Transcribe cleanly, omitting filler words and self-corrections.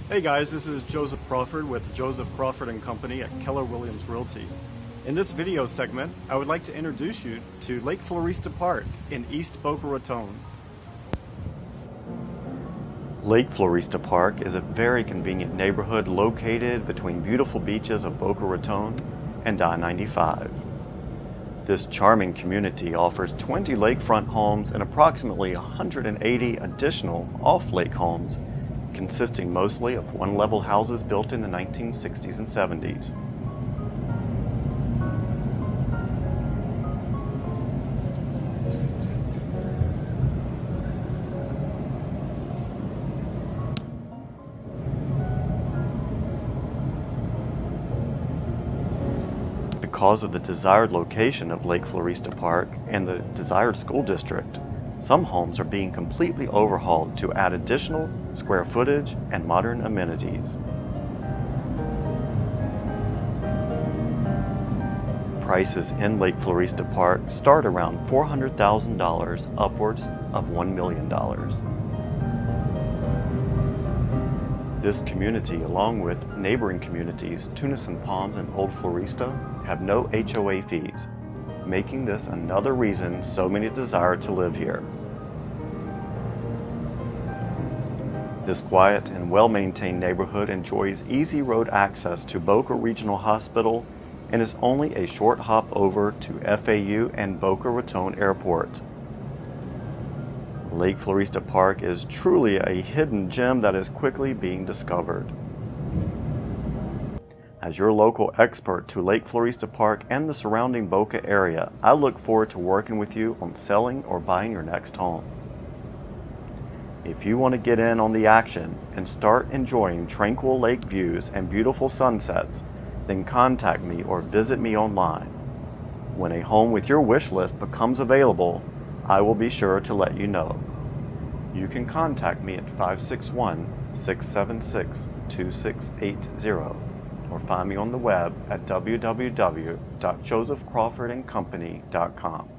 Hey guys, this is Joseph Crawford with Joseph Crawford and Company at Keller Williams Realty. In this video segment, I would like to introduce you to Lake Floresta Park in East Boca Raton. Lake Floresta Park is a very convenient neighborhood located between beautiful beaches of Boca Raton and I-95. This charming community offers 20 lakefront homes and approximately 180 additional off-lake homes, consisting mostly of one-level houses built in the 1960s and 70s. Because of the desired location of Lake Floresta Park and the desired school district, some homes are being completely overhauled to add additional square footage and modern amenities. Prices in Lake Floresta Park start around $400,000 upwards of $1 million. This community, along with neighboring communities Tunison Palms and Old Floresta, have no HOA fees, making this another reason so many desire to live here. This quiet and well-maintained neighborhood enjoys easy road access to Boca Regional Hospital and is only a short hop over to FAU and Boca Raton Airport. Lake Floresta Park is truly a hidden gem that is quickly being discovered. As your local expert to Lake Floresta Park and the surrounding Boca area, I look forward to working with you on selling or buying your next home. If you want to get in on the action and start enjoying tranquil lake views and beautiful sunsets, then contact me or visit me online. When a home with your wish list becomes available, I will be sure to let you know. You can contact me at 561-676-2680 or find me on the web at www.josephcrawfordandcompany.com.